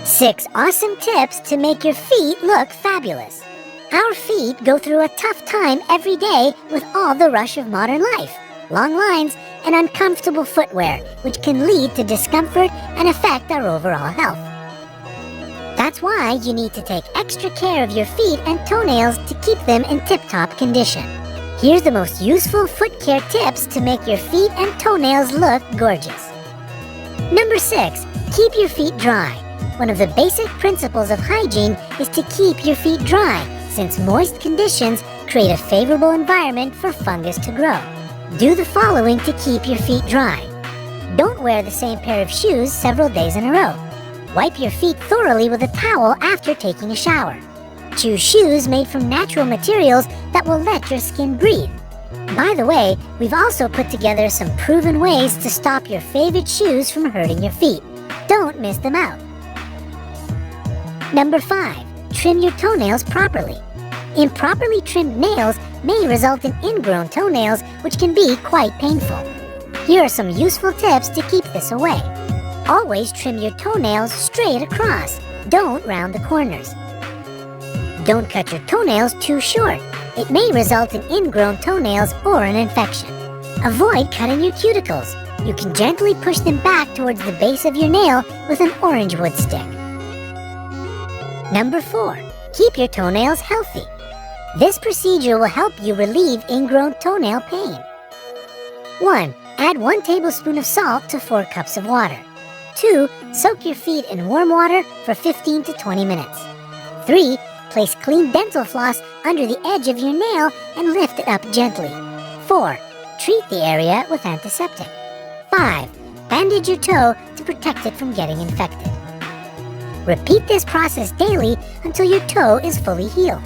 6 awesome tips to make your feet look fabulous. Our feet go through a tough time every day with all the rush of modern life, long lines, and uncomfortable footwear, which can lead to discomfort and affect our overall health. That's why you need to take extra care of your feet and toenails to keep them in tip-top condition. Here's the most useful foot care tips to make your feet and toenails look gorgeous. Number 6, keep your feet dry. One of the basic principles of hygiene is to keep your feet dry, since moist conditions create a favorable environment for fungus to grow. Do the following to keep your feet dry. Don't wear the same pair of shoes several days in a row. Wipe your feet thoroughly with a towel after taking a shower. Choose shoes made from natural materials that will let your skin breathe. By the way, we've also put together some proven ways to stop your favorite shoes from hurting your feet. Don't miss them out. Number 5, trim your toenails properly. Improperly trimmed nails may result in ingrown toenails, which can be quite painful. Here are some useful tips to keep this away. Always trim your toenails straight across. Don't round the corners. Don't cut your toenails too short. It may result in ingrown toenails or an infection. Avoid cutting your cuticles. You can gently push them back towards the base of your nail with an orange wood stick. Number 4, keep your toenails healthy. This procedure will help you relieve ingrown toenail pain. 1. Add 1 tablespoon of salt to 4 cups of water. 2. Soak your feet in warm water for 15 to 20 minutes. 3. Place clean dental floss under the edge of your nail and lift it up gently. 4. Treat the area with antiseptic. 5. Bandage your toe to protect it from getting infected. Repeat this process daily until your toe is fully healed.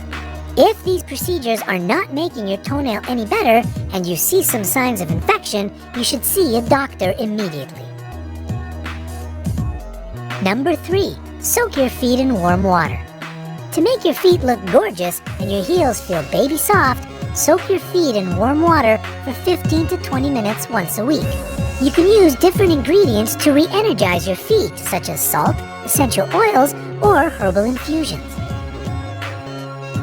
If these procedures are not making your toenail any better and you see some signs of infection, you should see a doctor immediately. Number 3, soak your feet in warm water. To make your feet look gorgeous and your heels feel baby soft, soak your feet in warm water for 15 to 20 minutes once a week. You can use different ingredients to re-energize your feet, such as salt, essential oils, or herbal infusions.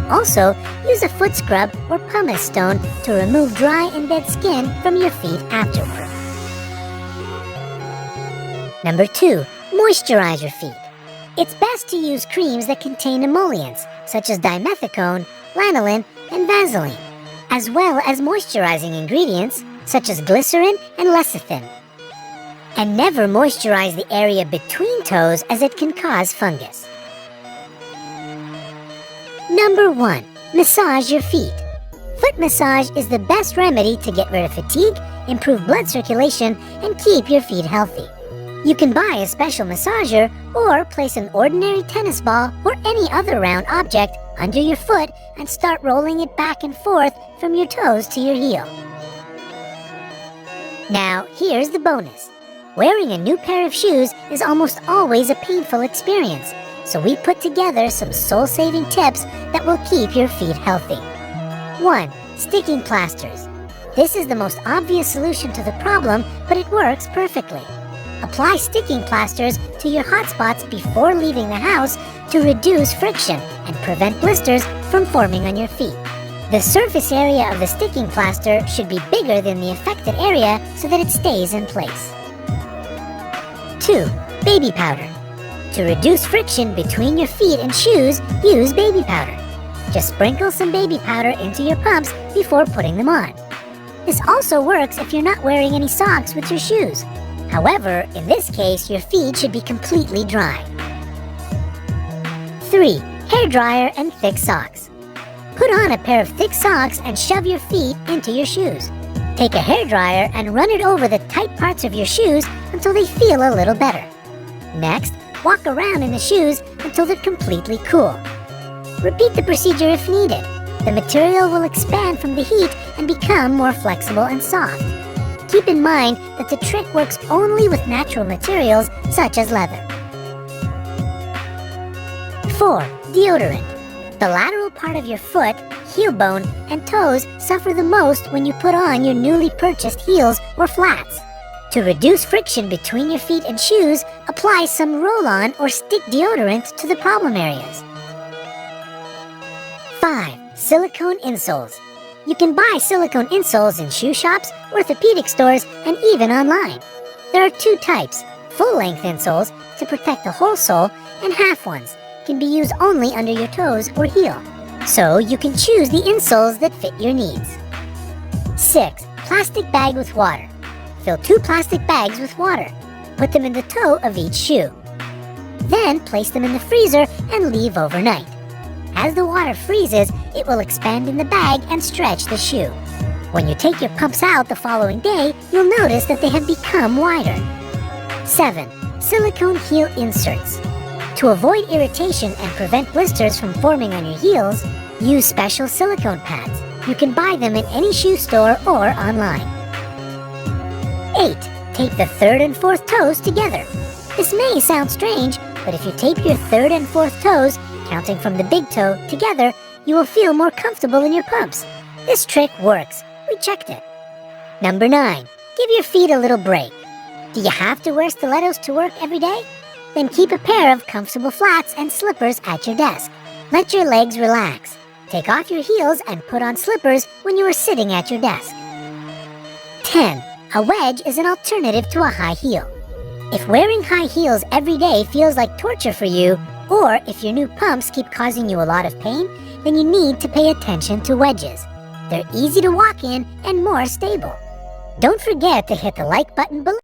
Also, use a foot scrub or pumice stone to remove dry and dead skin from your feet afterward. Number 2, moisturize your feet. It's best to use creams that contain emollients, such as dimethicone, lanolin, and Vaseline, as well as moisturizing ingredients, such as glycerin and lecithin. And never moisturize the area between toes, as it can cause fungus. Number 1, massage your feet. Foot massage is the best remedy to get rid of fatigue, improve blood circulation, and keep your feet healthy. You can buy a special massager or place an ordinary tennis ball or any other round object under your foot and start rolling it back and forth from your toes to your heel. Now, here's the bonus. Wearing a new pair of shoes is almost always a painful experience, so we put together some soul-saving tips that will keep your feet healthy. 1. Sticking plasters. This is the most obvious solution to the problem, but it works perfectly. Apply sticking plasters to your hot spots before leaving the house to reduce friction and prevent blisters from forming on your feet. The surface area of the sticking plaster should be bigger than the affected area so that it stays in place. 2. Baby powder. To reduce friction between your feet and shoes, use baby powder. Just sprinkle some baby powder into your pumps before putting them on. This also works if you're not wearing any socks with your shoes. However, in this case, your feet should be completely dry. 3. Hair dryer and thick socks. Put on a pair of thick socks and shove your feet into your shoes. Take a hair dryer and run it over the tight parts of your shoes until they feel a little better. Next, walk around in the shoes until they're completely cool. Repeat the procedure if needed. The material will expand from the heat and become more flexible and soft. Keep in mind that the trick works only with natural materials such as leather. 4. Deodorant. The lateral part of your foot, heel bone, and toes suffer the most when you put on your newly purchased heels or flats. To reduce friction between your feet and shoes, apply some roll-on or stick deodorant to the problem areas. 5. Silicone insoles. You can buy silicone insoles in shoe shops, orthopedic stores, and even online. There are two types: full-length insoles to protect the whole sole, and half ones can be used only under your toes or heel. So you can choose the insoles that fit your needs. 6. Plastic bag with water. Fill 2 plastic bags with water. Put them in the toe of each shoe. Then place them in the freezer and leave overnight. As the water freezes, it will expand in the bag and stretch the shoe. When you take your pumps out the following day, you'll notice that they have become wider. 7. Silicone heel inserts. To avoid irritation and prevent blisters from forming on your heels, use special silicone pads. You can buy them in any shoe store or online. 8. Tape the third and fourth toes together. This may sound strange, but if you tape your third and fourth toes, counting from the big toe, together, you will feel more comfortable in your pumps. This trick works. We checked it. Number 9. Give your feet a little break. Do you have to wear stilettos to work every day? Then keep a pair of comfortable flats and slippers at your desk. Let your legs relax. Take off your heels and put on slippers when you are sitting at your desk. 10. A wedge is an alternative to a high heel. If wearing high heels every day feels like torture for you, or if your new pumps keep causing you a lot of pain, then you need to pay attention to wedges. They're easy to walk in and more stable. Don't forget to hit the like button below.